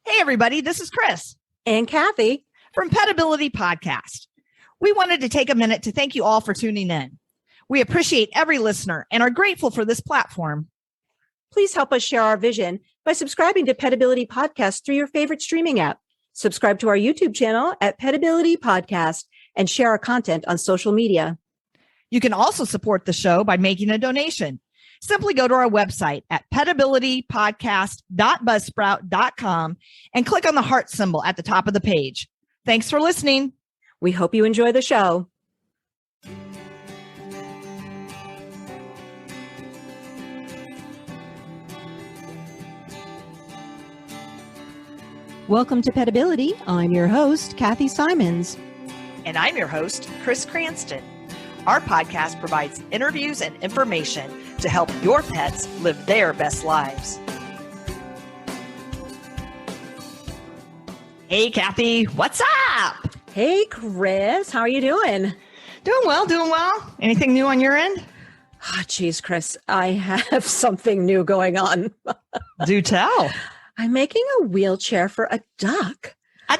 Hey, everybody, this is Chris and Cathy from PetAbility Podcast. We wanted to take a minute to thank you all for tuning in. We appreciate every listener and are grateful for this platform. Please help us share our vision by subscribing to PetAbility Podcast through your favorite streaming app. Subscribe to our YouTube channel at PetAbility Podcast and share our content on social media. You can also support the show by making a donation. Simply go to our website at petabilitypodcast.buzzsprout.com and click on the heart symbol at the top of the page. Thanks for listening. We hope you enjoy the show. Welcome to PetAbility. I'm your host, Cathy Simons. And I'm your host, Chris Cranston. Our podcast provides interviews and information to help your pets live their best lives. Hey, Cathy, what's up? Hey, Chris, how are you doing? Doing well. Anything new on your end? Oh, geez, Chris, I have something new going on. Do tell. I'm making a wheelchair for a duck. A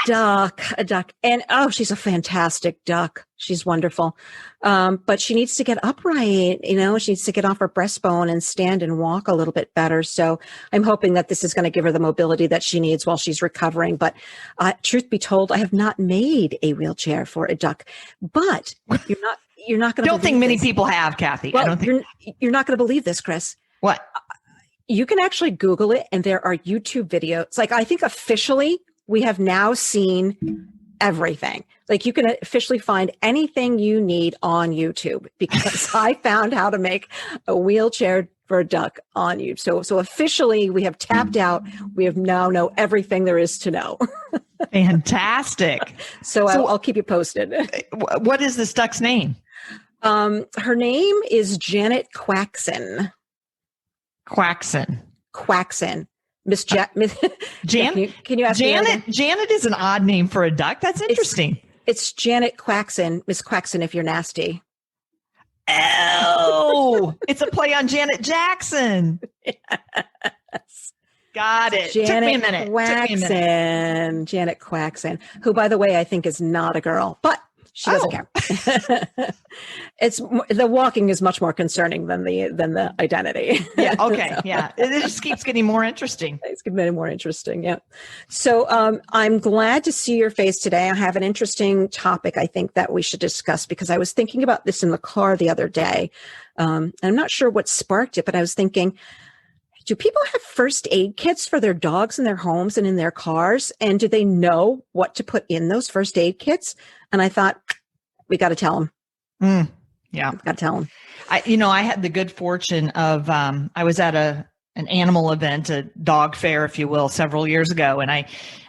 duck? A duck. And she's a fantastic duck. She's wonderful. But she needs to get upright, she needs to get off her breastbone and stand and walk a little bit better. So I'm hoping that this is going to give her the mobility that she needs while she's recovering. But truth be told, I have not made a wheelchair for a duck, but you're not going to don't think many people have, Cathy. Well, I don't think you're not going to believe this, Chris. What? You can actually Google it, and there are YouTube videos. Like, I think officially we have now seen everything. Like, you can officially find anything you need on YouTube because I found how to make a wheelchair for a duck on YouTube. So officially we have tapped out. We have now know everything there is to know. Fantastic. So I'll keep you posted. What is this duck's name? Her name is Janet Quaxon. Miss Janet. Can you ask Janet? Janet is an odd name for a duck. That's interesting. It's Janet Quaxon, Miss Quaxon, if you're nasty. Oh, it's a play on Janet Jackson. Yes. Got it. Janet Took me a minute. Janet Quaxon, who, by the way, I think is not a girl, but she doesn't care. It's the walking is much more concerning than the identity. Yeah. Okay. Yeah. It just keeps getting more interesting. It's getting more interesting. Yeah. So I'm glad to see your face today. I have an interesting topic I think that we should discuss because I was thinking about this in the car the other day. I'm not sure what sparked it, but I was thinking, do people have first aid kits for their dogs in their homes and in their cars? And do they know what to put in those first aid kits? And I thought, we got to tell them. Yeah. Got to tell them. I had the good fortune of, I was at an animal event, a dog fair, if you will, several years ago. And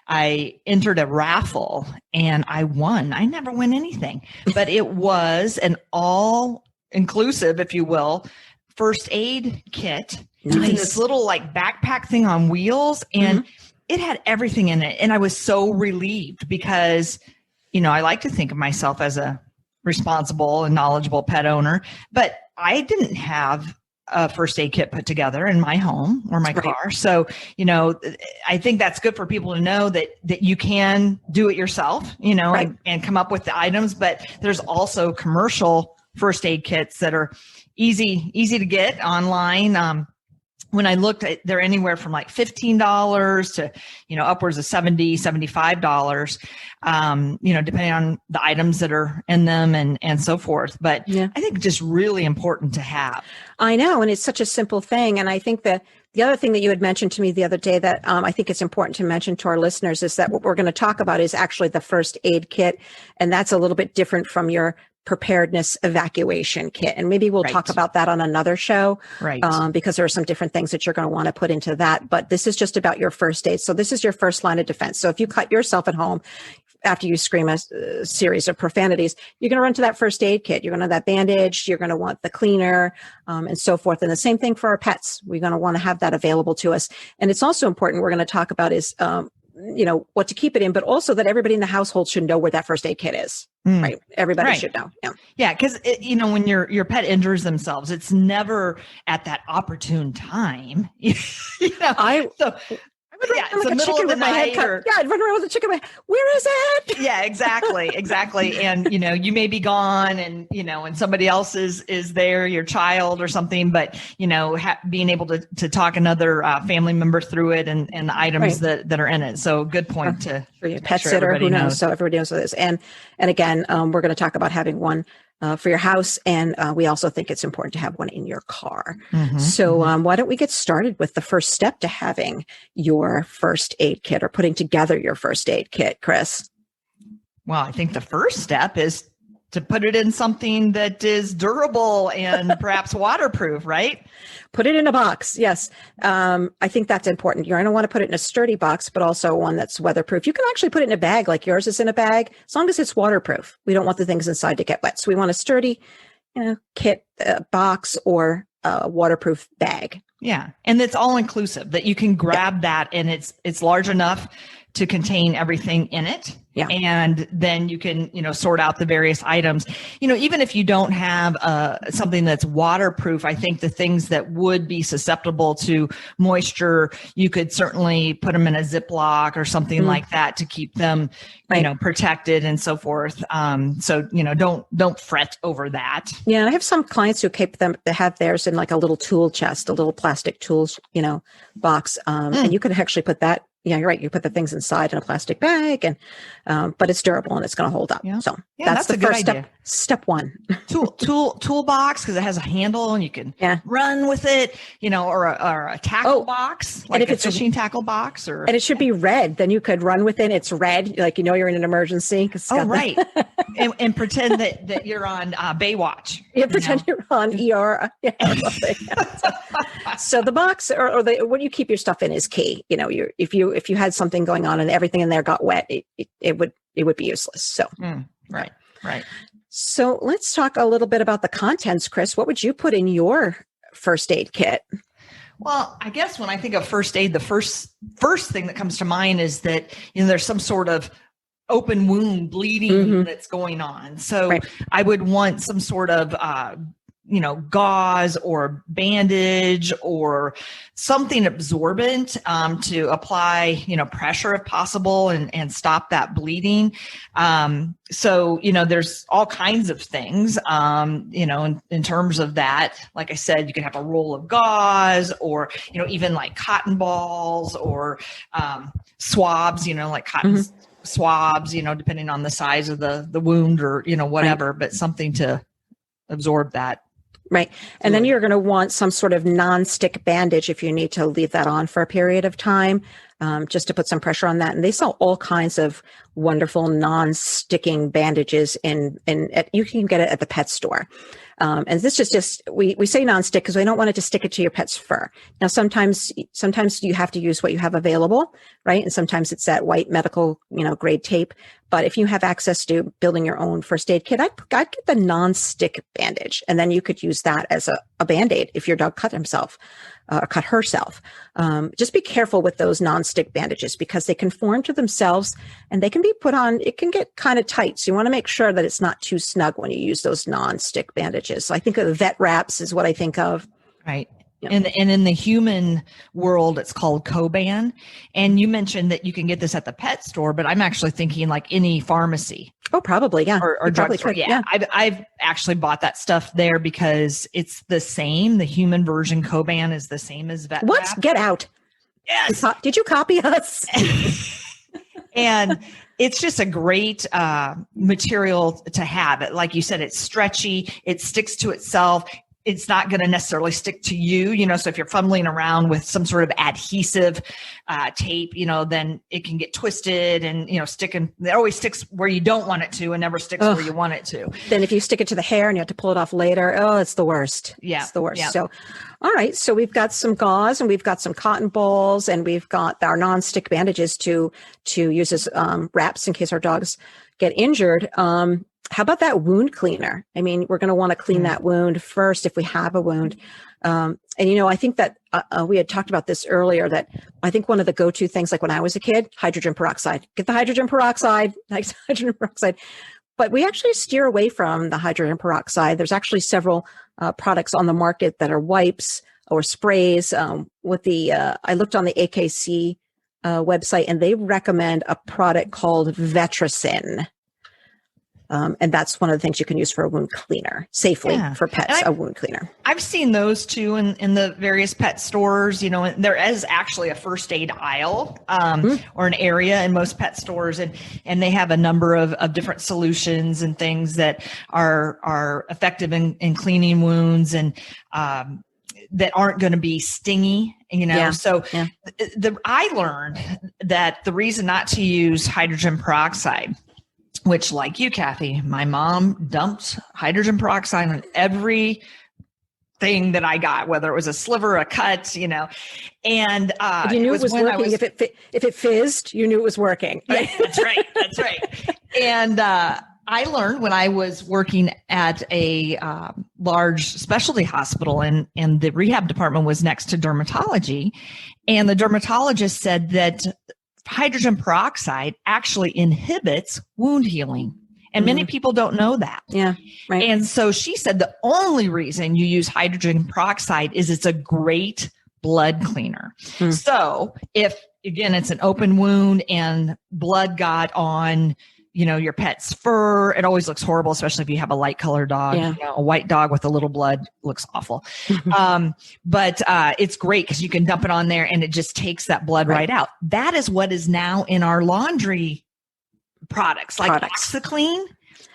I entered a raffle and I won. I never win anything, but it was an all inclusive, if you will, first aid kit. Nice. It's in this little like backpack thing on wheels, and it had everything in it. And I was so relieved because, I like to think of myself as a responsible and knowledgeable pet owner, but I didn't have a first aid kit put together in my home or my car. So, I think that's good for people to know that you can do it yourself, and come up with the items, but there's also commercial first aid kits that are easy to get online. When I looked at, they're anywhere from like $15 to, upwards of $70, $75, depending on the items that are in them and so forth. But yeah. I think just really important to have. I know. And it's such a simple thing. And I think that the other thing that you had mentioned to me the other day that I think it's important to mention to our listeners is that what we're going to talk about is actually the first aid kit. And that's a little bit different from your preparedness evacuation kit. And maybe we'll talk about that on another show, because there are some different things that you're going to want to put into that. But this is just about your first aid. So this is your first line of defense. So if you cut yourself at home after you scream a series of profanities, you're going to run to that first aid kit. You're going to have that bandage. You're going to want the cleaner, and so forth. And the same thing for our pets. We're going to want to have that available to us. And it's also important, we're going to talk about is, what to keep it in, but also that everybody in the household should know where that first aid kit is, right? Everybody should know. Yeah. Yeah. Cause when your pet injures themselves, it's never at that opportune time. I Yeah, it's the middle of the night. Yeah, I'd run around with a chicken. Where is it? Yeah, exactly. And you may be gone, and and somebody else is there, your child or something. But being able to talk another family member through it and the items that are in it. So good point to for your pet sitter. Who knows? So everybody knows what it is. And again, we're going to talk about having one for your house, and we also think it's important to have one in your car. So why don't we get started with the first step to having your first aid kit or putting together your first aid kit, Chris? Well, I think the first step is to put it in something that is durable and perhaps waterproof, right? Put it in a box. Yes. I think that's important. You're going to want to put it in a sturdy box, but also one that's weatherproof. You can actually put it in a bag like yours is in a bag, as long as it's waterproof. We don't want the things inside to get wet. So we want a sturdy kit, box, or a waterproof bag. Yeah. And it's all inclusive, that you can grab that and it's large enough to contain everything in it. Yeah. And then you can, sort out the various items. Even if you don't have something that's waterproof, I think the things that would be susceptible to moisture, you could certainly put them in a Ziploc or something like that to keep them, protected and so forth. So, don't fret over that. Yeah. I have some clients who have theirs in like a little tool chest, a little plastic tools, box. And you could actually put that. Yeah, you're right. You put the things inside in a plastic bag, and but it's durable and it's going to hold up. Yeah. So that's the first step. Step one. Toolbox, because it has a handle and you can run with it. Or a tackle box, like a fishing tackle box, and it should be red. Then you could run with it. It's red, like you're in an emergency. Right. and pretend that you're on Baywatch. Yeah, pretend you're on ER. So the box or what you keep your stuff in is key. If you had something going on and everything in there got wet, it would be useless. So right. So let's talk a little bit about the contents, Chris. What would you put in your first aid kit? Well, I guess when I think of first aid, the first thing that comes to mind is that there's some sort of open wound, bleeding that's going on. So I would want some sort of gauze or bandage or something absorbent to apply, pressure if possible and stop that bleeding. So, there's all kinds of things, in terms of that. Like I said, you could have a roll of gauze or, even like cotton balls or swabs, like cotton swabs, depending on the size of the wound or, whatever, but something to absorb that. Right. And then you're going to want some sort of non-stick bandage if you need to leave that on for a period of time, just to put some pressure on that. And they sell all kinds of wonderful non-sticking bandages you can get it at the pet store. And this is just, we say non-stick because we don't want it to stick it to your pet's fur. Now, sometimes you have to use what you have available, right? And sometimes it's that white medical, grade tape. But if you have access to building your own first aid kit, I'd get the non-stick bandage. And then you could use that as a Band-Aid if your dog cut himself or cut herself. Just be careful with those non-stick bandages because they can form to themselves and they can be put on, it can get kind of tight. So you want to make sure that it's not too snug when you use those non-stick bandages. So I think of vet wraps is what I think of. Right. And in the human world, it's called Coban. And you mentioned that you can get this at the pet store, but I'm actually thinking like any pharmacy. Oh, probably, yeah. Or drugstore. Yeah. I've actually bought that stuff there because it's the same. The human version Coban is the same as vet. What? wrap. Get out. Yes. Did you copy us? And it's just a great material to have. Like you said, it's stretchy. It sticks to itself. It's not going to necessarily stick to you, so if you're fumbling around with some sort of adhesive tape, then it can get twisted and, it always sticks where you don't want it to and never sticks where you want it to. Then if you stick it to the hair and you have to pull it off later, it's the worst. Yeah. It's the worst. Yeah. So, all right. So we've got some gauze and we've got some cotton balls and we've got our non-stick bandages to use as wraps in case our dogs get injured. How about that wound cleaner? I mean, we're going to want to clean that wound first if we have a wound. And, I think that we had talked about this earlier, that I think one of the go-to things, like when I was a kid, hydrogen peroxide. Get the hydrogen peroxide. But we actually steer away from the hydrogen peroxide. There's actually several products on the market that are wipes or sprays with I looked on the AKC website, and they recommend a product called Vetricin. And that's one of the things you can use for a wound cleaner safely for pets, a wound cleaner. I've seen those too in the various pet stores. There is actually a first aid aisle or an area in most pet stores, and they have a number of different solutions and things that are effective in cleaning wounds and that aren't going to be stingy, So I learned that the reason not to use hydrogen peroxide, which, like you, Cathy, my mom dumped hydrogen peroxide on every thing that I got, whether it was a sliver, a cut, and you knew it was working. If it fizzed, you knew it was working. Right? Yeah, that's right. And I learned when I was working at a large specialty hospital, and the rehab department was next to dermatology, and the dermatologist said that hydrogen peroxide actually inhibits wound healing. And many people don't know that. Yeah, right. And so she said the only reason you use hydrogen peroxide is it's a great blood cleaner. So if, again, it's an open wound and blood got on, your pet's fur, it always looks horrible, especially if you have a light colored dog. Yeah. A white dog with a little blood looks awful. But it's great because you can dump it on there and it just takes that blood right out. That is what is now in our laundry products, like OxiClean.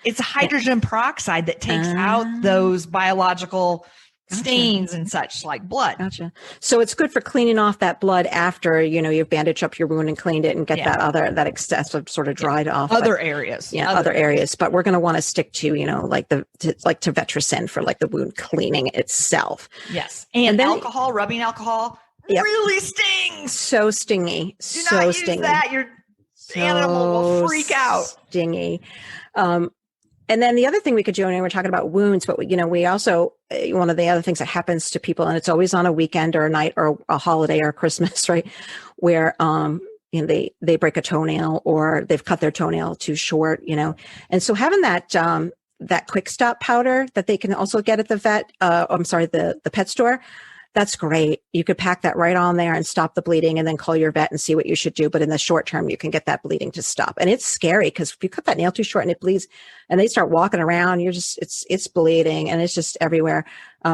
It's hydrogen peroxide that takes out those biological stains and such, like blood. Gotcha. So it's good for cleaning off that blood after, you've bandaged up your wound and cleaned it and get that excessive sort of dried off. Other areas. Yeah, other areas. But we're going to want to stick to, to Vetricin for like the wound cleaning itself. Yes. And then alcohol, rubbing alcohol really stings. So stingy. Do not use that. Your animal will freak out. Stingy. And then the other thing we could do, and we're talking about wounds, but we also, one of the other things that happens to people, and it's always on a weekend or a night or a holiday or Christmas, right? Where, they break a toenail or they've cut their toenail too short, and so having that quick stop powder that they can also get at the the pet store. That's great. You could pack that right on there and stop the bleeding and then call your vet and see what you should do. But in the short term, you can get that bleeding to stop. And it's scary because if you cut that nail too short and it bleeds and they start walking around, it's bleeding and it's just everywhere.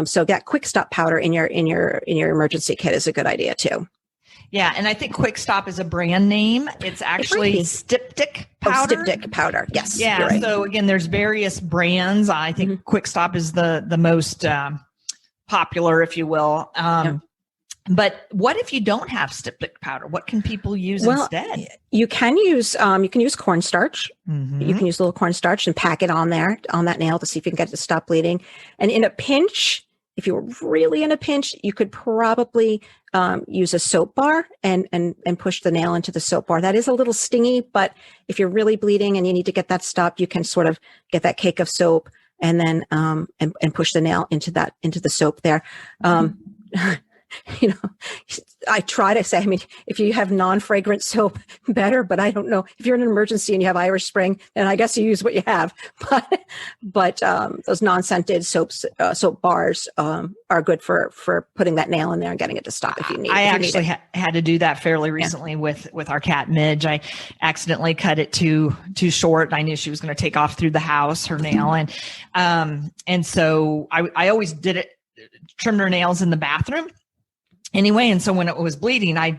So that quick stop powder in your emergency kit is a good idea too. Yeah. And I think Quick Stop is a brand name. It's actually Styptic powder. Styptic powder. Yes. Yeah. Right. So again, there's various brands. I think Quick Stop is the most, popular, if you will. But what if you don't have styptic powder? What can people use instead? You can use cornstarch. You can use a little cornstarch and pack it on there on that nail to see if you can get it to stop bleeding. And in a pinch, if you were really in a pinch, you could probably use a soap bar and push the nail into the soap bar. That is a little stingy, but if you're really bleeding and you need to get that stopped, you can sort of get that cake of soap and then and push the nail into the soap there. I try to say, if you have non-fragrant soap, better, but I don't know. If you're in an emergency and you have Irish Spring, then I guess you use what you have. But those non-scented soap bars are good for putting that nail in there and getting it to stop if you need it. I actually had to do that fairly recently with our cat Midge. I accidentally cut it too short. I knew she was going to take off through the house, her nail. And so I always trimmed her nails in the bathroom. Anyway, and so when it was bleeding, I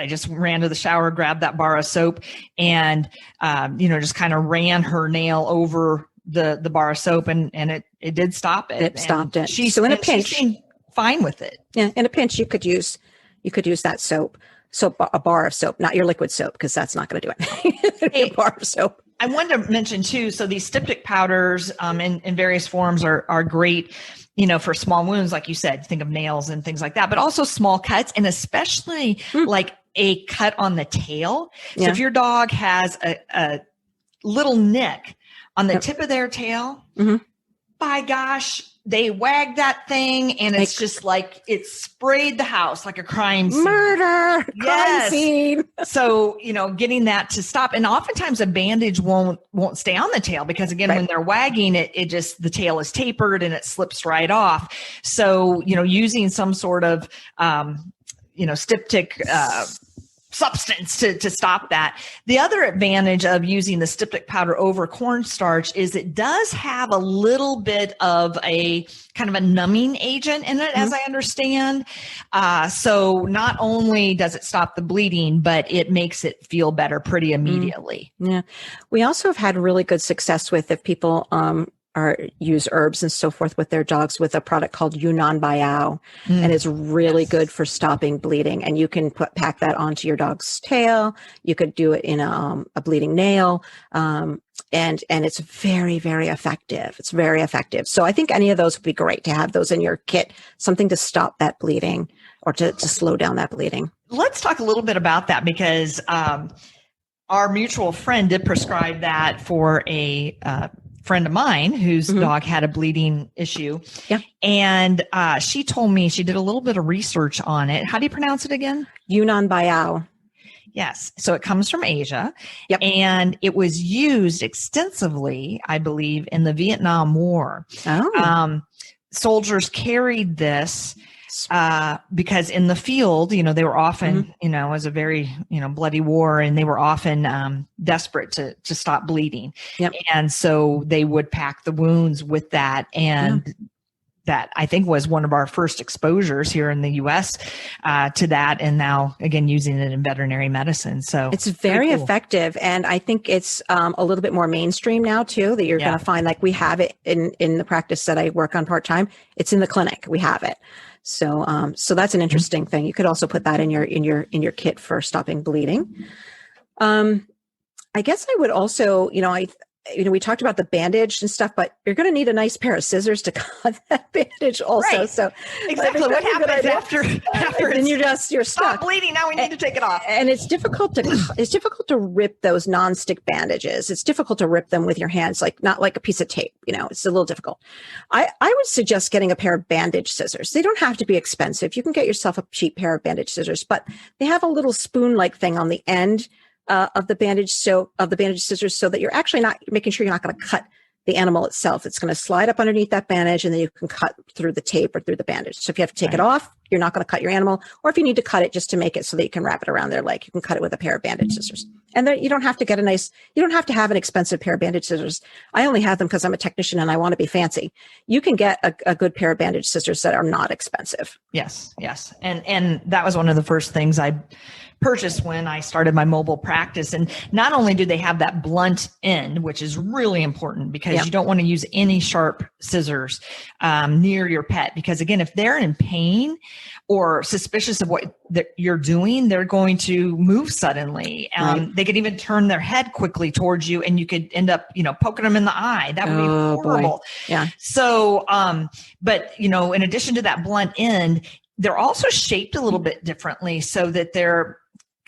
just ran to the shower, grabbed that bar of soap and, just kind of ran her nail over the bar of soap and it did stop it. It stopped it. So in a pinch, she seemed fine with it. Yeah. In a pinch, you could use that soap, a bar of soap, not your liquid soap, because that's not going to do it. A bar of soap. I wanted to mention too, so these styptic powders in various forms are great, for small wounds, like you said, think of nails and things like that, but also small cuts and especially like a cut on the tail. So if your dog has a little nick on the tip of their tail, by gosh, they wag that thing and it's just like it sprayed the house like a crime scene. Murder! Crime scene. So, getting that to stop. And oftentimes a bandage won't stay on the tail because again, when they're wagging it just, the tail is tapered and it slips right off. So, using some sort of, styptic, substance to stop that. The other advantage of using the styptic powder over cornstarch is it does have a little bit of a kind of a numbing agent in it, as I understand. So not only does it stop the bleeding, but it makes it feel better pretty immediately. Yeah. We also have had really good success with, if people use herbs and so forth with their dogs, with a product called Yunnan Bayao, and it's really good for stopping bleeding. And you can pack that onto your dog's tail. You could do it in a bleeding nail, and it's very, very effective. It's very effective. So I think any of those would be great to have those in your kit, something to stop that bleeding or to slow down that bleeding. Let's talk a little bit about that, because our mutual friend did prescribe that for a friend of mine whose dog had a bleeding issue. Yeah. And she told me she did a little bit of research on it. How do you pronounce it again? Yunnan Bayao. Yes. So it comes from Asia. Yep. And it was used extensively, I believe, in the Vietnam War. Oh. Soldiers carried this because in the field, they were often, it was a very, bloody war, and they were often desperate to stop bleeding. Yep. And so they would pack the wounds with that. And that, I think, was one of our first exposures here in the U.S. To that. And now, again, using it in veterinary medicine. So it's very cool. effective. And I think it's a little bit more mainstream now, too, that you're going to find, like, we have it in the practice that I work on part-time. It's in the clinic. We have it. So that's an interesting thing. You could also put that in your kit for stopping bleeding. I guess I would also, we talked about the bandage and stuff, but you're going to need a nice pair of scissors to cut that bandage also. Right. So exactly what happens after then you're stuck bleeding. Now we need to take it off. And it's difficult to rip those nonstick bandages. It's difficult to rip them with your hands, not like a piece of tape. It's a little difficult. I would suggest getting a pair of bandage scissors. They don't have to be expensive. You can get yourself a cheap pair of bandage scissors, but they have a little spoon-like thing on the end of the bandage scissors, so that you're actually not making sure you're not going to cut the animal itself. It's going to slide up underneath that bandage, and then you can cut through the tape or through the bandage. So if you have to take it off, you're not going to cut your animal, or if you need to cut it just to make it so that you can wrap it around their leg, you can cut it with a pair of bandage scissors. And then you don't have to have an expensive pair of bandage scissors. I only have them because I'm a technician and I want to be fancy. You can get a good pair of bandage scissors that are not expensive. Yes. And that was one of the first things I purchased when I started my mobile practice. And not only do they have that blunt end, which is really important, because you don't want to use any sharp scissors near your pet, because again, if they're in pain or suspicious of what you're doing, they're going to move suddenly. They could even turn their head quickly towards you, and you could end up, poking them in the eye. That would be horrible. Boy. Yeah. So, but in addition to that blunt end, they're also shaped a little bit differently, so that they're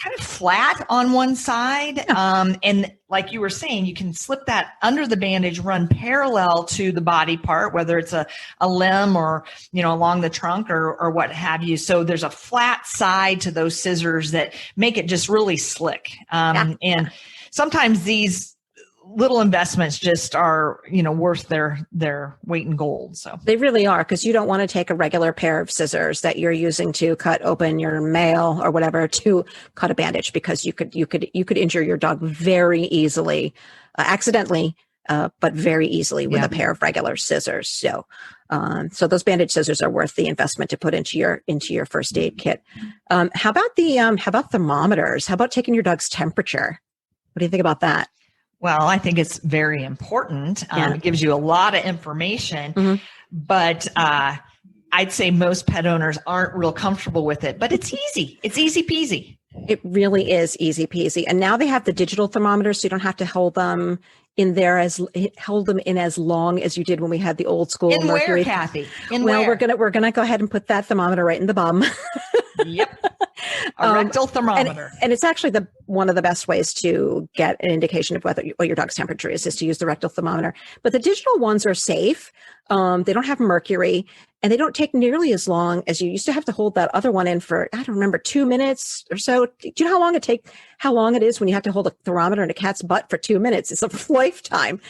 kind of flat on one side. And like you were saying, you can slip that under the bandage, run parallel to the body part, whether it's a limb or, along the trunk or what have you. So there's a flat side to those scissors that make it just really slick. And sometimes these little investments just are, worth their weight in gold. So they really are, because you don't want to take a regular pair of scissors that you're using to cut open your mail or whatever to cut a bandage, because you could injure your dog very easily, accidentally, but very easily with a pair of regular scissors. So, so those bandage scissors are worth the investment to put into your first aid kit. How about thermometers? How about taking your dog's temperature? What do you think about that? Well, I think it's very important. It gives you a lot of information, but I'd say most pet owners aren't real comfortable with it, but it's easy. It's easy peasy. It really is easy peasy. And now they have the digital thermometers, so you don't have to hold them in as long as you did when we had the old school mercury. Where, Cathy? We're gonna go ahead and put that thermometer right in the bum. Yep. A rectal thermometer. And it's actually one of the best ways to get an indication of what your dog's temperature is to use the rectal thermometer. But the digital ones are safe. They don't have mercury, and they don't take nearly as long as you used to have to hold that other one in for, I don't remember, 2 minutes or so. Do you know how long it is when you have to hold a thermometer in a cat's butt for 2 minutes? It's a lifetime.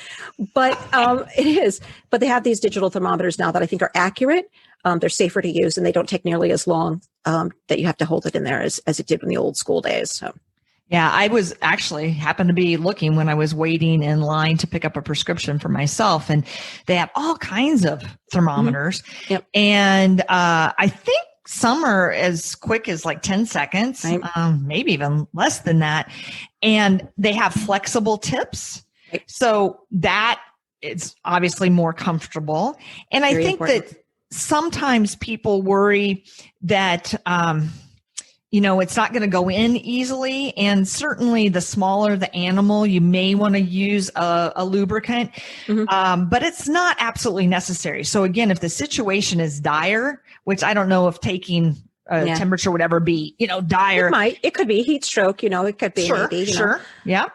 But it is. But they have these digital thermometers now that I think are accurate. They're safer to use, and they don't take nearly as long that you have to hold it in there as it did in the old school days. So. Yeah, I was actually happened to be looking when I was waiting in line to pick up a prescription for myself, and they have all kinds of thermometers. Mm-hmm. Yep. And I think some are as quick as like 10 seconds, right. Maybe even less than that. And they have flexible tips. Right. So that is obviously more comfortable. And I think that sometimes people worry that, it's not going to go in easily. And certainly the smaller the animal, you may want to use a lubricant, but it's not absolutely necessary. So again, if the situation is dire, which I don't know if taking temperature would ever be, dire. It could be heat stroke, it could be maybe. Sure. Yeah.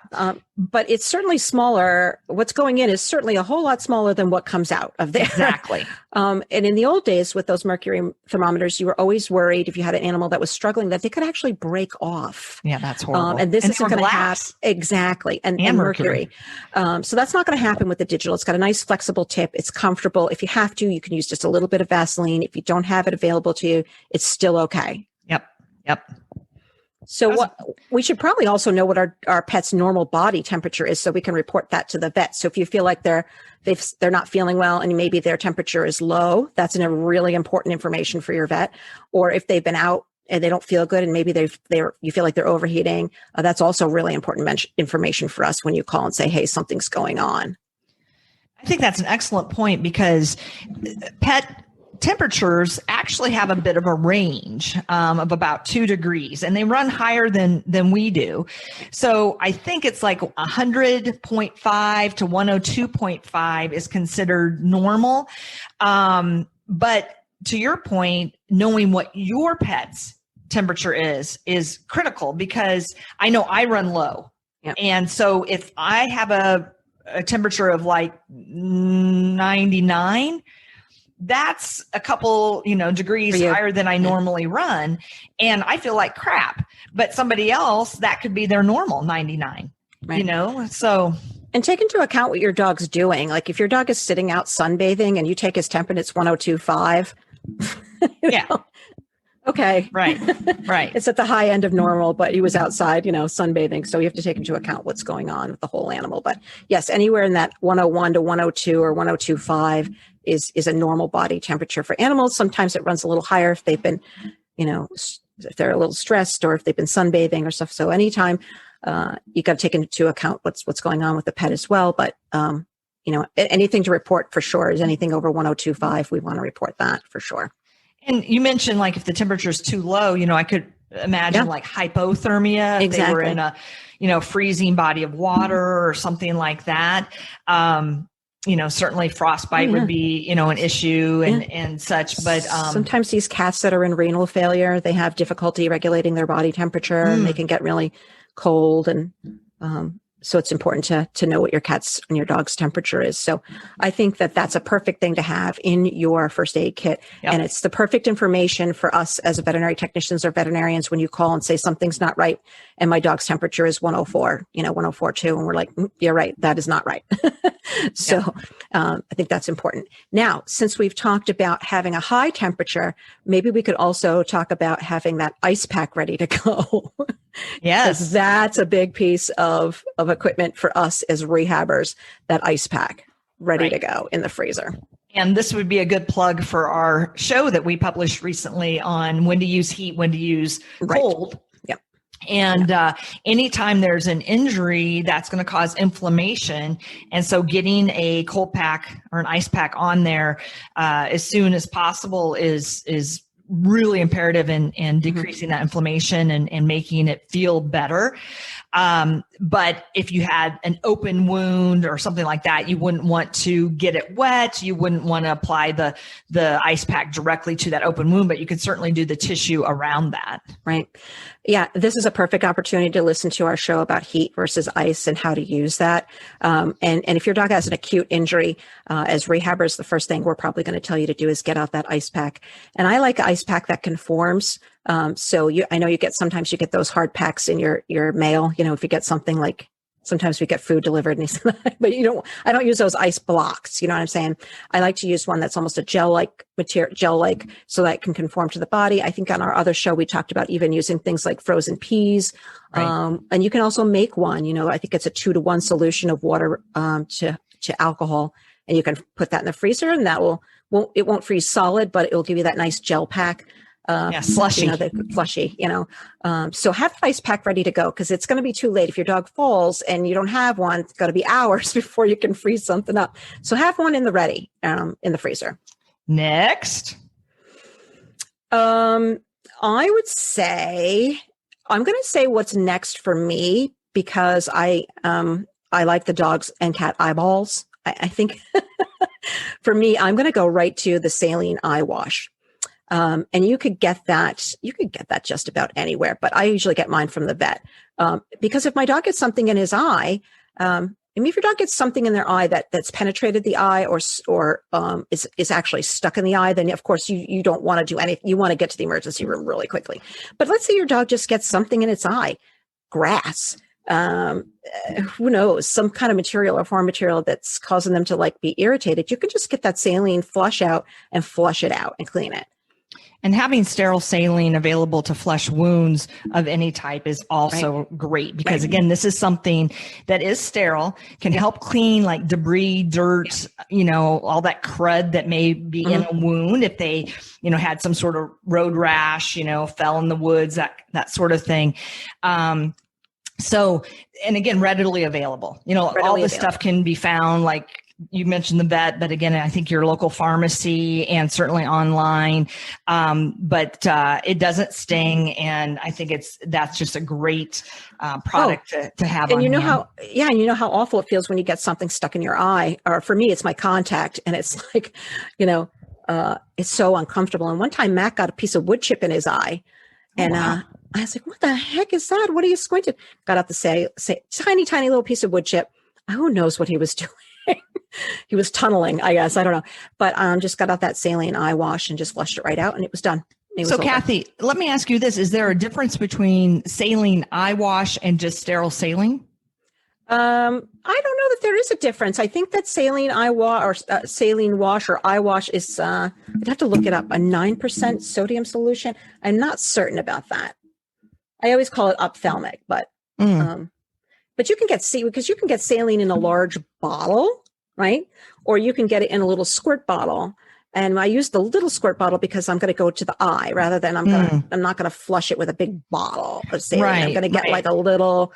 But it's certainly smaller. What's going in is certainly a whole lot smaller than what comes out of there. Exactly. And in the old days with those mercury thermometers, you were always worried if you had an animal that was struggling that they could actually break off. Yeah, that's horrible. And this isn't going to happen. Exactly. And mercury. So that's not going to happen with the digital. It's got a nice flexible tip. It's comfortable. If you have to, you can use just a little bit of Vaseline. If you don't have it available to you, it's still okay. Yep. So we should probably also know what our pet's normal body temperature is so we can report that to the vet. So if you feel like they're not feeling well and maybe their temperature is low, that's a really important information for your vet. Or if they've been out and they don't feel good and maybe you feel like they're overheating, that's also really important information for us when you call and say, hey, something's going on. I think that's an excellent point because pet temperatures actually have a bit of a range of about 2 degrees, and they run higher than we do. So I think it's like 100.5 to 102.5 is considered normal. But to your point, knowing what your pet's temperature is critical because I know I run low. Yep. And so if I have a temperature of like 99, that's a couple, degrees higher than I normally run. And I feel like crap, but somebody else, that could be their normal 99, right. So. And take into account what your dog's doing. Like if your dog is sitting out sunbathing and you take his temp and it's 102.5. Yeah. Okay. Right. It's at the high end of normal, but he was outside, sunbathing. So you have to take into account what's going on with the whole animal. But yes, anywhere in that 101 to 102 or 102.5 is a normal body temperature for animals. Sometimes it runs a little higher if they've been, if they're a little stressed or if they've been sunbathing or stuff. So anytime you got to take into account what's going on with the pet as well. But, anything to report for sure is anything over 102.5. We want to report that for sure. And you mentioned like if the temperature is too low, I could imagine like hypothermia. Exactly. If they were in a, freezing body of water or something like that. Certainly frostbite would be, an issue and such, but, sometimes these cats that are in renal failure, they have difficulty regulating their body temperature and they can get really cold. And, so it's important to know what your cat's and your dog's temperature is. So I think that that's a perfect thing to have in your first aid kit. Yep. And it's the perfect information for us as veterinary technicians or veterinarians when you call and say something's not right and my dog's temperature is 104, 104.2. And we're like, you're right. That is not right. So I think that's important. Now, since we've talked about having a high temperature, maybe we could also talk about having that ice pack ready to go. Yes. Because that's a big piece of equipment for us as rehabbers, that ice pack ready to go in the freezer. And this would be a good plug for our show that we published recently on when to use heat, when to use cold. Yep. And anytime there's an injury, that's going to cause inflammation. And so getting a cold pack or an ice pack on there as soon as possible is really imperative in decreasing that inflammation and making it feel better. But if you had an open wound or something like that, you wouldn't want to get it wet. You wouldn't want to apply the ice pack directly to that open wound, but you could certainly do the tissue around that. Right. Yeah. This is a perfect opportunity to listen to our show about heat versus ice and how to use that. And if your dog has an acute injury, as rehabbers, the first thing we're probably going to tell you to do is get out that ice pack. And I like an ice pack that conforms. So I know sometimes you get those hard packs in your mail, if you get something like sometimes we get food delivered, and but I don't use those ice blocks. You know what I'm saying? I like to use one that's almost a gel-like material, so that it can conform to the body. I think on our other show, we talked about even using things like frozen peas. Right. And you can also make one, I think it's a 2-to-1 solution of water, to alcohol, and you can put that in the freezer, and that it won't freeze solid, but it will give you that nice gel pack. Slushy. Slushy, so have the ice pack ready to go, because it's going to be too late. If your dog falls and you don't have one, it's got to be hours before you can freeze something up. So have one in the freezer. Next. I would say, I'm going to say what's next for me, because I like the dogs and cat eyeballs. I think for me, I'm going to go right to the saline eye wash. And you could get that just about anywhere, but I usually get mine from the vet. Because if my dog gets something in his eye, if your dog gets something in their eye that's penetrated the eye or is actually stuck in the eye, then of course you don't want to do anything. You want to get to the emergency room really quickly. But let's say your dog just gets something in its eye, grass, who knows, some kind of material or foreign material that's causing them to be irritated. You can just get that saline flush out and flush it out and clean it. And having sterile saline available to flush wounds of any type is also great, because again, this is something that is sterile, can help clean debris, dirt, all that crud that may be in a wound. If they, had some sort of road rash, fell in the woods, that sort of thing. So, and again, readily available, all this stuff can be found, you mentioned the vet, but again, I think your local pharmacy and certainly online. But it doesn't sting, and I think that's just a great product to have. And how awful it feels when you get something stuck in your eye. Or for me, it's my contact, and it's it's so uncomfortable. And one time, Mac got a piece of wood chip in his eye, and I was like, "What the heck is that? What are you squinting?" Got out the say tiny little piece of wood chip. Who knows what he was doing? He was tunneling, I guess. I don't know. But just got out that saline eye wash and just flushed it right out, and it was done. So, Cathy, let me ask you this. Is there a difference between saline eye wash and just sterile saline? I don't know that there is a difference. I think that saline eye wash or saline wash or eye wash is, I'd have to look it up, a 9% sodium solution. I'm not certain about that. I always call it ophthalmic, but you can get saline in a large bottle, right? Or you can get it in a little squirt bottle. And I use the little squirt bottle because I'm going to go to the eye rather than I'm not going to flush it with a big bottle of saline. Right, I'm going to get a little,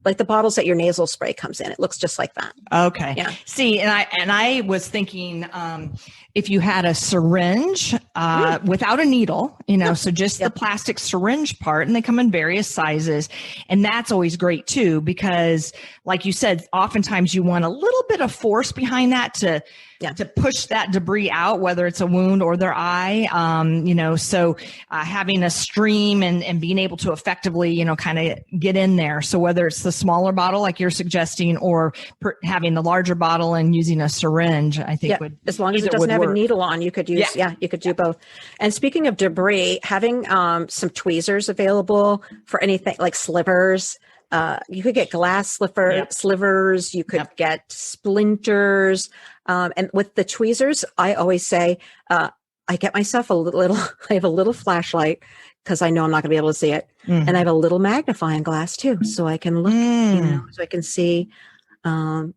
like the bottles that your nasal spray comes in. It looks just like that. Okay. Yeah. See, and I was thinking, if you had a syringe without a needle, so just the plastic syringe part, and they come in various sizes, and that's always great too, because like you said, oftentimes you want a little bit of force behind that to push that debris out, whether it's a wound or their eye, so having a stream and being able to effectively, kind of get in there. So whether it's the smaller bottle like you're suggesting or having the larger bottle and using a syringe, I think would, as long as it doesn't have a needle on, you could use, you could do both. And speaking of debris, having some tweezers available for anything like slivers. You could get glass slivers, you could get splinters. And with the tweezers, I always say, I get myself I have a little flashlight because I know I'm not going to be able to see it. And I have a little magnifying glass too. So I can look, so I can see,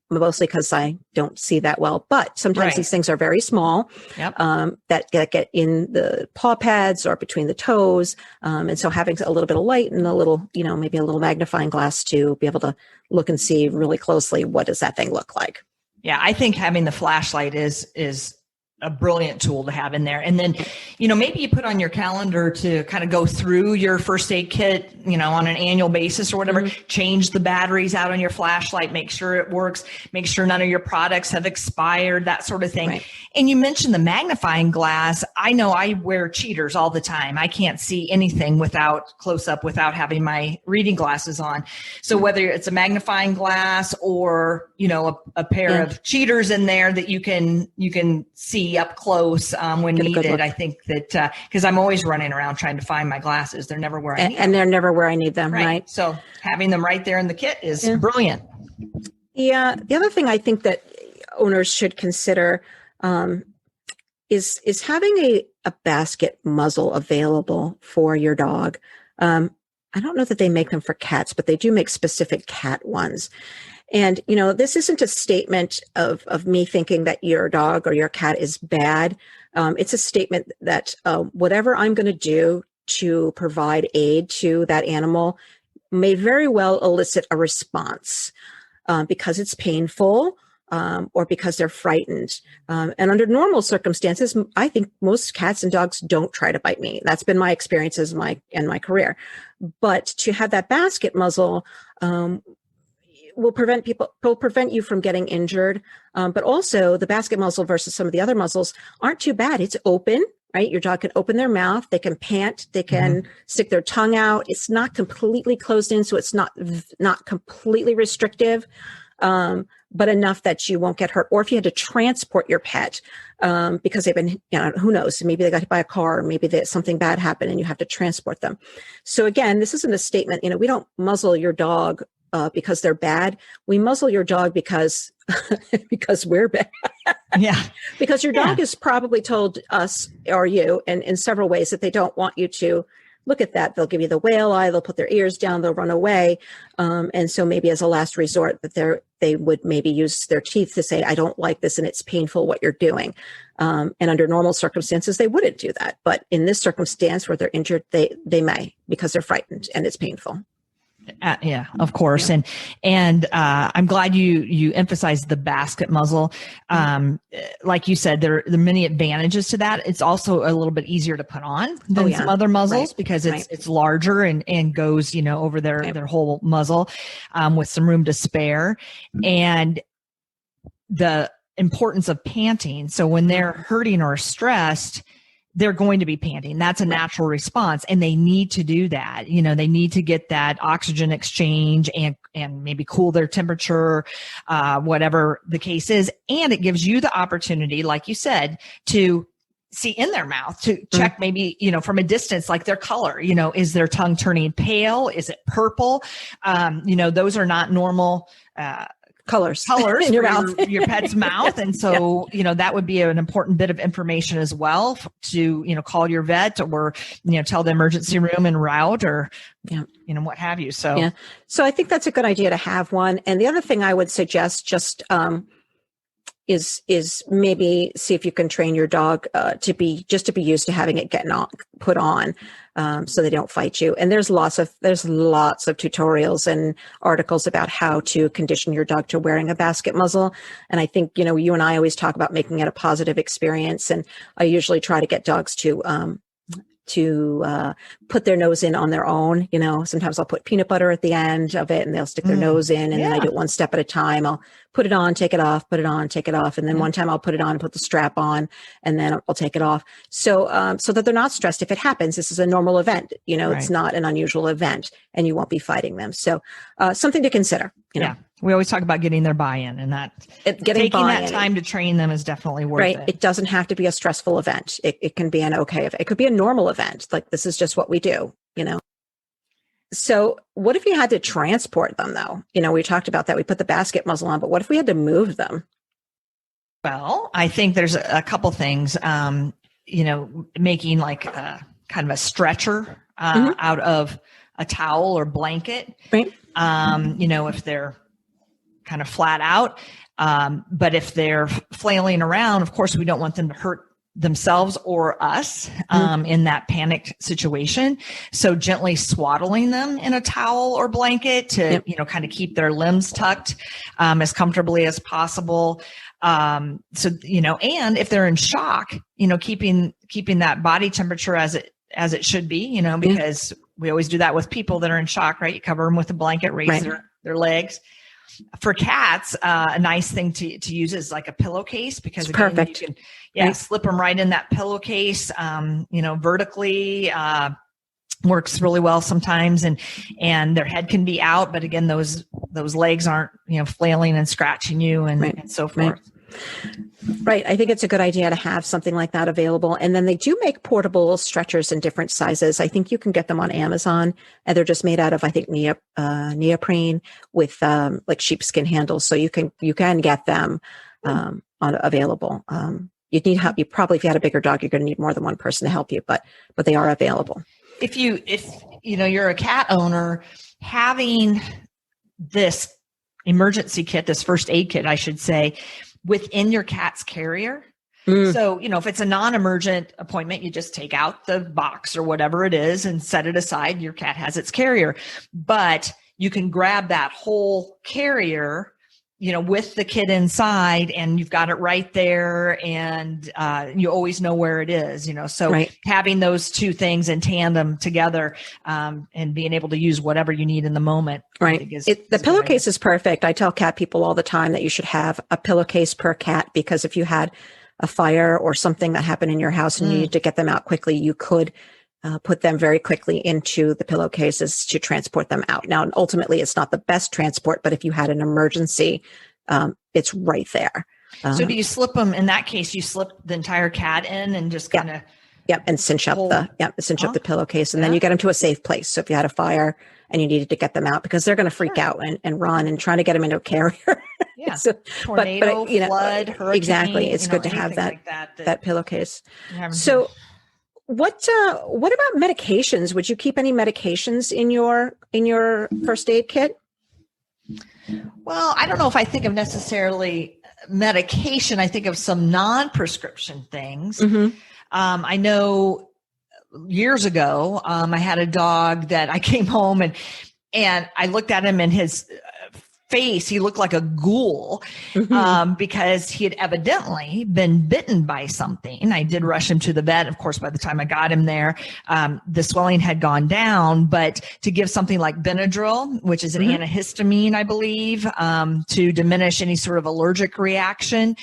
mostly because I don't see that well, but sometimes these things are very small, that get in the paw pads or between the toes. And so having a little bit of light and a little, maybe a little magnifying glass to be able to look and see really closely, what does that thing look like? Yeah. I think having the flashlight is a brilliant tool to have in there. And then, maybe you put on your calendar to kind of go through your first aid kit, on an annual basis or whatever, change the batteries out on your flashlight, make sure it works, make sure none of your products have expired, that sort of thing. Right. And you mentioned the magnifying glass. I know I wear cheaters all the time. I can't see anything close up without having my reading glasses on. So whether it's a magnifying glass or, a pair of cheaters in there that you can see see up close when needed. I think that because I'm always running around trying to find my glasses. They're never where I need them. And they're never where I need them, right? So having them right there in the kit is brilliant. Yeah. The other thing I think that owners should consider is having a basket muzzle available for your dog. I don't know that they make them for cats, but they do make specific cat ones. And, this isn't a statement of me thinking that your dog or your cat is bad. It's a statement that whatever I'm going to do to provide aid to that animal may very well elicit a response because it's painful or because they're frightened. And under normal circumstances, I think most cats and dogs don't try to bite me. That's been my experiences in my career. But to have that basket muzzle will prevent you from getting injured. But also the basket muzzle versus some of the other muzzles aren't too bad. It's open, right? Your dog can open their mouth. They can pant. They can stick their tongue out. It's not completely closed in, so it's not completely restrictive, but enough that you won't get hurt. Or if you had to transport your pet because they've been, who knows, maybe they got hit by a car, or maybe something bad happened and you have to transport them. So again, this isn't a statement, we don't muzzle your dog because they're bad. We muzzle your dog because we're bad. Yeah. Because your dog has probably told us or you in several ways that they don't want you to look at that. They'll give you the whale eye. They'll put their ears down. They'll run away. And so maybe as a last resort, that they would maybe use their teeth to say, I don't like this and it's painful what you're doing. And under normal circumstances, they wouldn't do that. But in this circumstance where they're injured, they may because they're frightened and it's painful. Yeah, of course. Yeah. And I'm glad you emphasized the basket muzzle. Like you said, there are many advantages to that. It's also a little bit easier to put on than some other muzzles because it's larger and goes, over their whole muzzle with some room to spare. And the importance of panting. So when they're hurting or stressed, they're going to be panting. That's a natural response. And they need to do that. They need to get that oxygen exchange and maybe cool their temperature, whatever the case is. And it gives you the opportunity, like you said, to see in their mouth, to check maybe, from a distance, like their color, is their tongue turning pale? Is it purple? Those are not normal, colors in your mouth, your pet's mouth. And so, that would be an important bit of information as well to, call your vet or, tell the emergency room en route or, what have you. So, So I think that's a good idea to have one. And the other thing I would suggest just, is maybe see if you can train your dog to be used to having it put on so they don't fight you. And there's lots of tutorials and articles about how to condition your dog to wearing a basket muzzle. And I think you and I always talk about making it a positive experience. And I usually try to get dogs to put their nose in on their own. Sometimes I'll put peanut butter at the end of it and they'll stick their nose in and then I do it one step at a time. I'll put it on, take it off, put it on, take it off. And then one time I'll put it on and put the strap on and then I'll take it off. So, so that they're not stressed. If it happens, this is a normal event, it's not an unusual event and you won't be fighting them. So, something to consider, Yeah. We always talk about getting their buy-in and taking that time to train them is definitely worth it. It doesn't have to be a stressful event. It can be an okay event. It could be a normal event. Like this is just what we do, So what if you had to transport them though? We talked about that. We put the basket muzzle on, but what if we had to move them? Well, I think there's a couple things, making like kind of a stretcher out of a towel or blanket, right? If they're kind of flat out. But if they're flailing around, of course, we don't want them to hurt themselves or us in that panicked situation. So gently swaddling them in a towel or blanket to, kind of keep their limbs tucked as comfortably as possible. And if they're in shock, keeping that body temperature as it should be, because we always do that with people that are in shock, right? You cover them with a blanket, raise their legs. For cats, a nice thing to use is like a pillowcase because again, perfect. You can slip them right in that pillowcase, vertically, works really well sometimes and their head can be out, but again, those legs aren't, flailing and scratching you and so forth. Right. I think it's a good idea to have something like that available. And then they do make portable stretchers in different sizes. I think you can get them on Amazon, and they're just made out of, I think, neoprene with like sheepskin handles. So you can get them available. You'd need help. You probably, if you had a bigger dog, you're going to need more than one person to help you, but they are available. If you're a cat owner, having this emergency kit, this first aid kit, I should say, within your cat's carrier. So, if it's a non-emergent appointment, you just take out the box or whatever it is and set it aside. Your cat has its carrier, but you can grab that whole carrier, with the kit inside, and you've got it right there, and you always know where it is, so right. Having those two things in tandem together, and being able to use whatever you need in the moment. Right. The pillowcase is perfect. I tell cat people all the time that you should have a pillowcase per cat, because if you had a fire or something that happened in your house and you need to get them out quickly, you could put them very quickly into the pillowcases to transport them out. Now, ultimately, it's not the best transport, but if you had an emergency, it's right there. So do you slip them, in that case, you slip the entire cat in and just kind of... Yep, and cinch up the pillowcase, and then you get them to a safe place. So if you had a fire and you needed to get them out, because they're going to freak out and run, and trying to get them into a carrier. Yeah, so, tornado, flood, hurricane. Exactly, it's good to have that pillowcase. So... What about medications? Would you keep any medications in your first aid kit? Well, I don't know if I think of necessarily medication. I think of some non-prescription things. I know years ago, I had a dog that I came home and I looked at him, and his face, he looked like a ghoul, because he had evidently been bitten by something. I did rush him to the vet. Of course, by the time I got him there, the swelling had gone down, but to give something like Benadryl, which is an antihistamine, I believe, to diminish any sort of allergic reaction.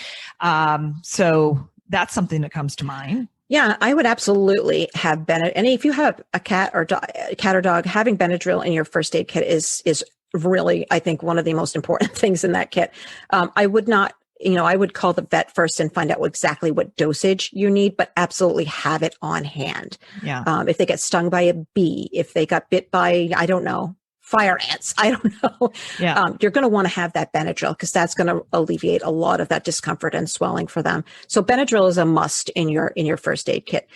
So that's something that comes to mind. Yeah, I would absolutely have Benadryl. And if you have a cat or dog, having Benadryl in your first aid kit is really, I think, one of the most important things in that kit. I would not, I would call the vet first and find out exactly what dosage you need, but absolutely have it on hand. Yeah. If they get stung by a bee, if they got bit by, I don't know, fire ants, I don't know. Yeah. You're going to want to have that Benadryl, because that's going to alleviate a lot of that discomfort and swelling for them. So Benadryl is a must in your first aid kit.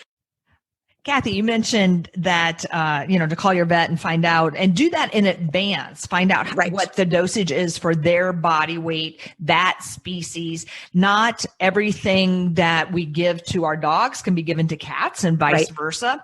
Cathy, you mentioned that, to call your vet and find out, and do that in advance. Find out what the dosage is for their body weight, that species. Not everything that we give to our dogs can be given to cats, and vice versa.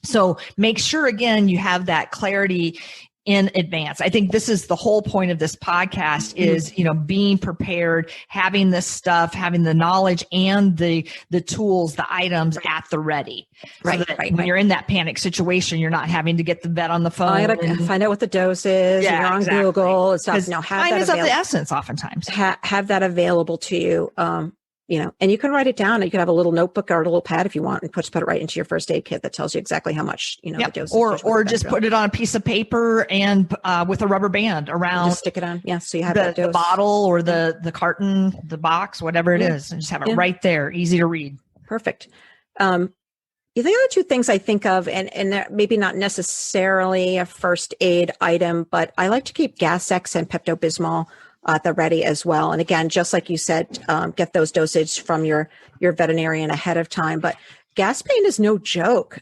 So make sure, again, you have that clarity in advance. I think this is the whole point of this podcast is, being prepared, having this stuff, having the knowledge and the tools, the items at the ready. So that when you're in that panic situation, you're not having to get the vet on the phone. I gotta find out what the dose is. Yeah, you're on Google and stuff. No, have time that is of the essence oftentimes. Have that available to you. And you can write it down. You can have a little notebook or a little pad if you want, and put it right into your first aid kit that tells you exactly how much, the dose. Or just put it on a piece of paper and with a rubber band around. Just stick it on. Yeah. So you have that dose. The bottle or the carton, the box, whatever it is, and just have it right there, easy to read. Perfect. The other two things I think of, and they're maybe not necessarily a first aid item, but I like to keep Gas-X and Pepto-Bismol at the ready as well. And again, just like you said, get those dosage from your veterinarian ahead of time. But gas pain is no joke.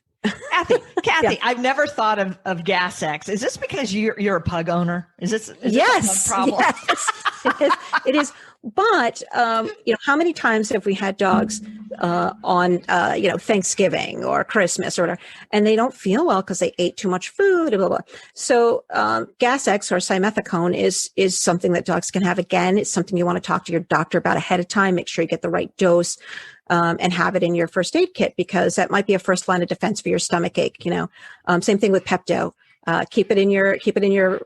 Cathy, I've never thought of Gas-X. Is this because you're a pug owner? Is this a pug problem? Yes, it is. But how many times have we had dogs on Thanksgiving or Christmas or whatever, and they don't feel well because they ate too much food, blah, blah, blah. So Gas-X or simethicone is something that dogs can have. Again, it's something you want to talk to your doctor about ahead of time. Make sure you get the right dose. And have it in your first aid kit, because that might be a first line of defense for your stomach ache. Same thing with Pepto. Keep it in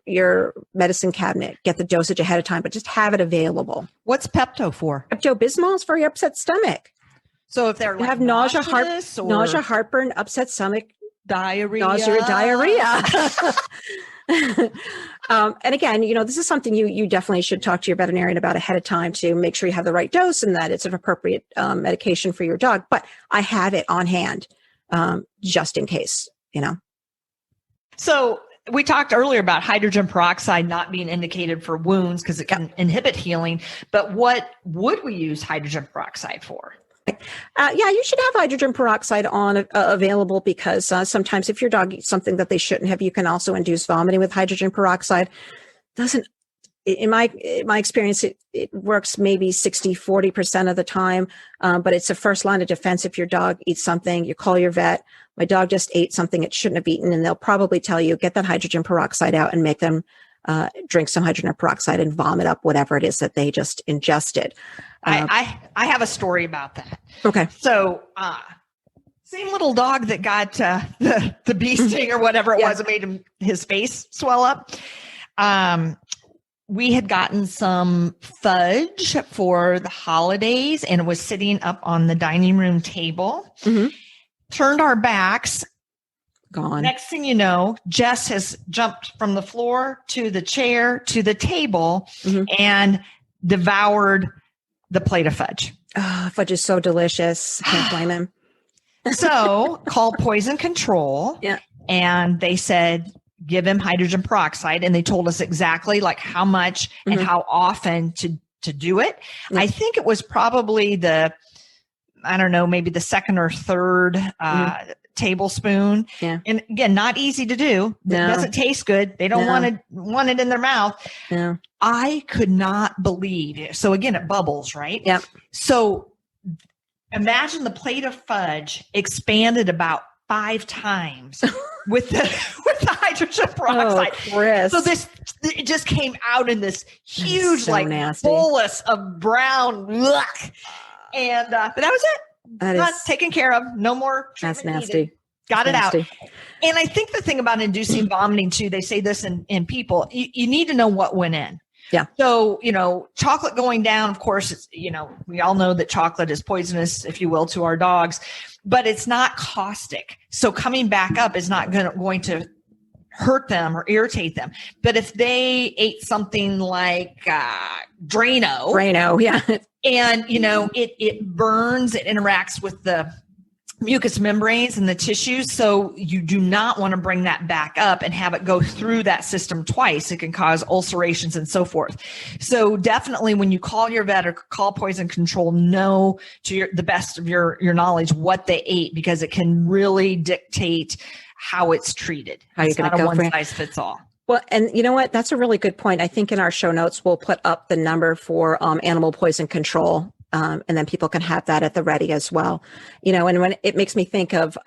your medicine cabinet. Get the dosage ahead of time, but just have it available. What's Pepto for? Pepto-Bismol is for your upset stomach. So if they're have nausea, heartburn, upset stomach, diarrhea. And again, this is something you definitely should talk to your veterinarian about ahead of time to make sure you have the right dose and that it's an appropriate medication for your dog. But I have it on hand just in case, So we talked earlier about hydrogen peroxide not being indicated for wounds because it can inhibit healing. But what would we use hydrogen peroxide for? You should have hydrogen peroxide on available because sometimes if your dog eats something that they shouldn't have, you can also induce vomiting with hydrogen peroxide. In my experience, it works maybe 60-40% of the time, but it's a first line of defense. If your dog eats something, you call your vet. My dog just ate something it shouldn't have eaten, and they'll probably tell you, get that hydrogen peroxide out and make them drink some hydrogen peroxide and vomit up whatever it is that they just ingested. I have a story about that. Okay. So, same little dog that got the bee sting or whatever it was, it made his face swell up. We had gotten some fudge for the holidays and it was sitting up on the dining room table. Mm-hmm. Turned our backs. Gone. Next thing you know, Jess has jumped from the floor to the chair to the table and devoured the plate of fudge. Oh, fudge is so delicious. Can't blame him. So called poison control. Yeah. And they said, give him hydrogen peroxide. And they told us exactly like how much and how often to do it. Yeah. I think it was probably maybe the second or third tablespoon. Yeah. And again, not easy to do. No. It doesn't taste good. They don't want it in their mouth. No. I could not believe. So again, it bubbles, right? Yeah. So imagine the plate of fudge expanded about 5 times with the hydrogen peroxide. Oh, Chris. So it just came out in this huge nasty bolus of brown. Ugh. And but that was it. Not taken care of. No more. That's nasty. Needed. Got it out. And I think the thing about inducing vomiting too, they say this in people, you need to know what went in. Yeah. So, chocolate going down, of course, it's, we all know that chocolate is poisonous, if you will, to our dogs, but it's not caustic. So coming back up is not going to hurt them or irritate them. But if they ate something like Drano, yeah. And, it burns, it interacts with the mucous membranes and the tissues. So you do not want to bring that back up and have it go through that system twice. It can cause ulcerations and so forth. So definitely when you call your vet or call poison control, know to the best of your knowledge what they ate, because it can really dictate how it's treated. It's not a one size fits all. Well, and you know what? That's a really good point. I think in our show notes, we'll put up the number for animal poison control. And then people can have that at the ready as well. And when it makes me think of,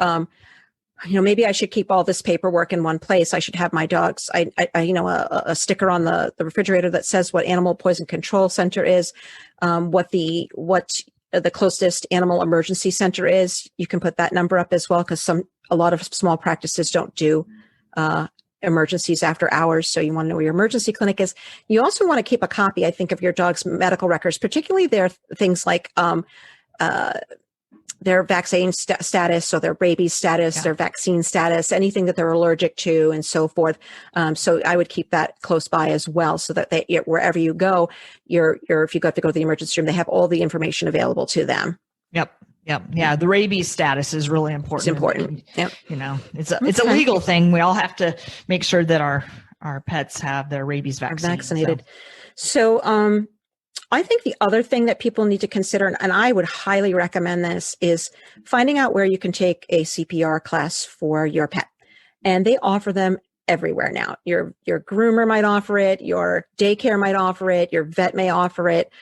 maybe I should keep all this paperwork in one place. I should have my dogs, a sticker on the refrigerator that says what Animal Poison Control Center is, what the closest animal emergency center is. You can put that number up as well, because a lot of small practices don't do emergencies after hours. So you want to know where your emergency clinic is. You also want to keep a copy, I think, of your dog's medical records, particularly their things like their vaccine status, so their rabies status, their vaccine status, anything that they're allergic to and so forth. So I would keep that close by as well, so that wherever you go, if you have to go to the emergency room, they have all the information available to them. Yep. Yeah. The rabies status is really important. It's important. Yep. It's a legal thing. We all have to make sure that our pets have their rabies vaccine. Vaccinated. So I think the other thing that people need to consider, and I would highly recommend this, is finding out where you can take a CPR class for your pet. And they offer them everywhere now. Your groomer might offer it. Your daycare might offer it. Your vet may offer it.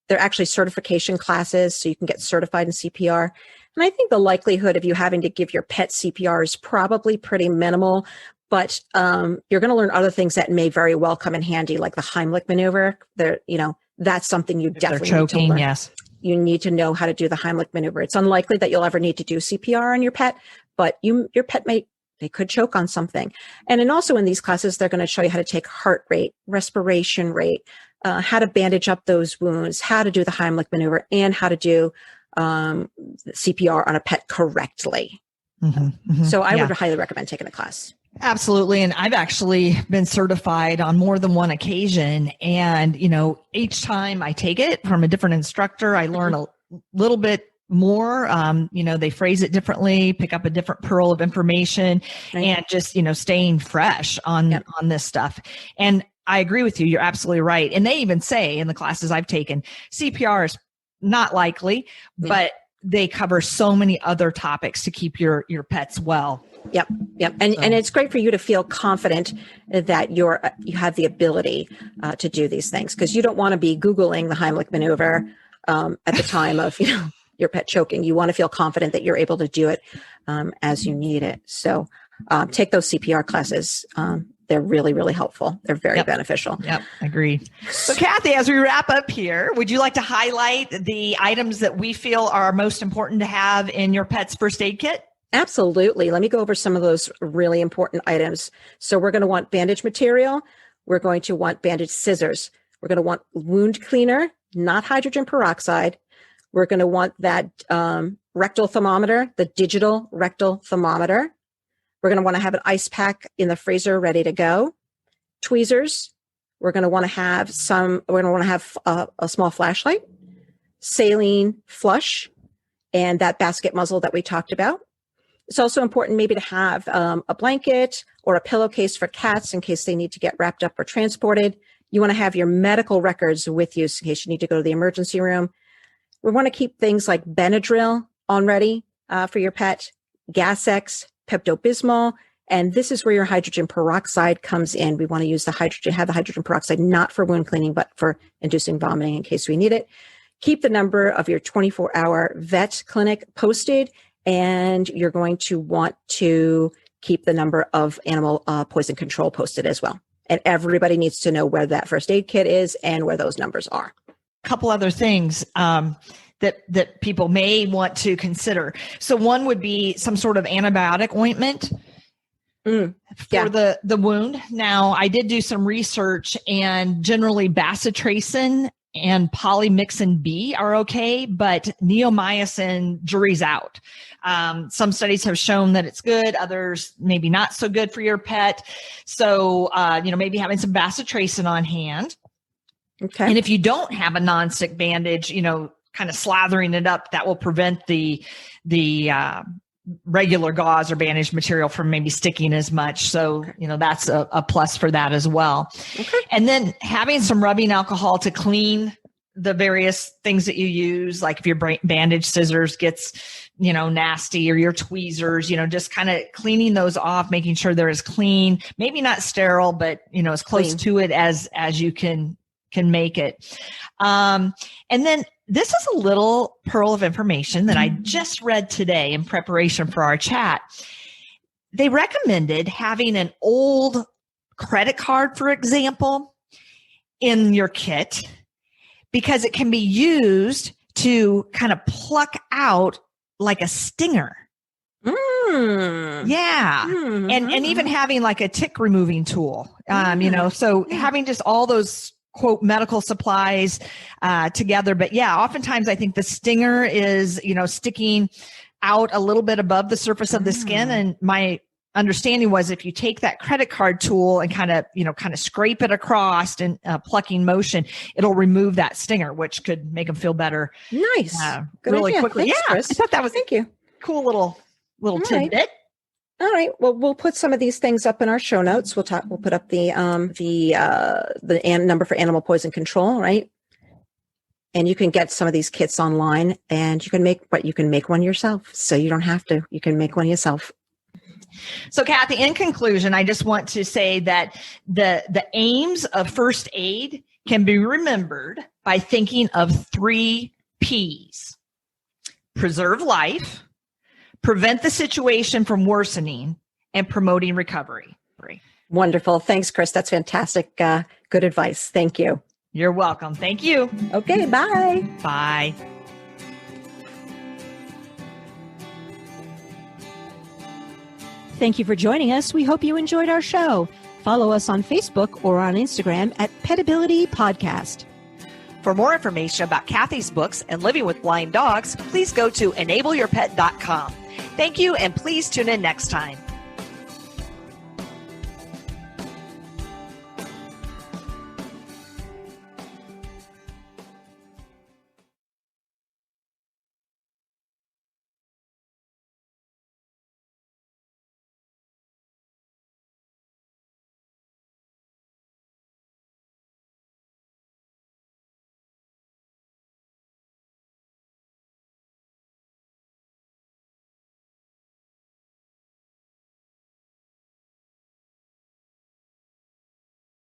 They're actually certification classes, so you can get certified in CPR. And I think the likelihood of you having to give your pet CPR is probably pretty minimal, but you're going to learn other things that may very well come in handy, like the Heimlich maneuver. That's something you definitely need to learn. Yes. You need to know how to do the Heimlich maneuver. It's unlikely that you'll ever need to do CPR on your pet, but your pet they could choke on something. And also in these classes, they're going to show you how to take heart rate, respiration rate, how to bandage up those wounds, how to do the Heimlich maneuver, and how to do CPR on a pet correctly. Mm-hmm, mm-hmm, so I would highly recommend taking the class. Absolutely. And I've actually been certified on more than one occasion. And, each time I take it from a different instructor, I learn a little bit more. They phrase it differently, pick up a different pearl of information, and just, staying fresh on this stuff. And I agree with you. You're absolutely right. And they even say in the classes I've taken, CPR is not likely, but they cover so many other topics to keep your pets well. Yep. And it's great for you to feel confident that you have the ability to do these things, because you don't want to be Googling the Heimlich maneuver at the time of your pet choking. You want to feel confident that you're able to do it as you need it. So take those CPR classes. They're really, really helpful. They're very beneficial. Yep, agreed. So Cathy, as we wrap up here, would you like to highlight the items that we feel are most important to have in your pet's first aid kit? Absolutely. Let me go over some of those really important items. So we're going to want bandage material. We're going to want bandage scissors. We're going to want wound cleaner, not hydrogen peroxide. We're going to want that rectal thermometer, the digital rectal thermometer. We're going to want to have an ice pack in the freezer ready to go. Tweezers. We're going to want to have a small flashlight, saline flush, and that basket muzzle that we talked about. It's also important maybe to have a blanket or a pillowcase for cats in case they need to get wrapped up or transported. You want to have your medical records with you in case you need to go to the emergency room. We want to keep things like Benadryl on ready for your pet, Gas-X, Pepto-Bismol, and this is where your hydrogen peroxide comes in. We want to use the hydrogen peroxide not for wound cleaning, but for inducing vomiting in case we need it. Keep the number of your 24-hour vet clinic posted, and you're going to want to keep the number of animal poison control posted as well. And everybody needs to know where that first aid kit is and where those numbers are. A couple other things that people may want to consider. So one would be some sort of antibiotic ointment for the wound. Now, I did do some research, and generally bacitracin and polymyxin B are okay, but neomycin, jury's out. Some studies have shown that it's good, others maybe not so good for your pet. So, maybe having some bacitracin on hand. Okay. And if you don't have a nonstick bandage, kind of slathering it up, that will prevent the regular gauze or bandage material from maybe sticking as much. So, that's a plus for that as well. Okay. And then having some rubbing alcohol to clean the various things that you use, like if your bandage scissors gets, nasty, or your tweezers, just kind of cleaning those off, making sure they're as clean, maybe not sterile, but, as close to it as you can make it. And then this is a little pearl of information that I just read today in preparation for our chat. They recommended having an old credit card, for example, in your kit, because it can be used to kind of pluck out like a stinger. Yeah. And even having like a tick removing tool, so having just all those quote medical supplies together. But yeah, oftentimes I think the stinger is, sticking out a little bit above the surface of the skin. And my understanding was if you take that credit card tool and kind of scrape it across in a plucking motion, it'll remove that stinger, which could make them feel better. Nice. Really idea. Quickly. Thanks, Chris. I thought that was Thank you. Cool little tidbit. Right. All right. Well, we'll put some of these things up in our show notes. We'll put up the number for animal poison control, right? And you can get some of these kits online, and you can make one yourself. So you don't have to. You can make one yourself. So Cathy, in conclusion, I just want to say that the aims of first aid can be remembered by thinking of 3 P's: preserve life, prevent the situation from worsening, and promoting recovery. Wonderful. Thanks, Chris. That's fantastic. Good advice. Thank you. You're welcome. Thank you. Okay. Bye. Bye. Thank you for joining us. We hope you enjoyed our show. Follow us on Facebook or on Instagram at PetAbility Podcast. For more information about Cathy's books and living with blind dogs, please go to enableyourpet.com. Thank you, and please tune in next time.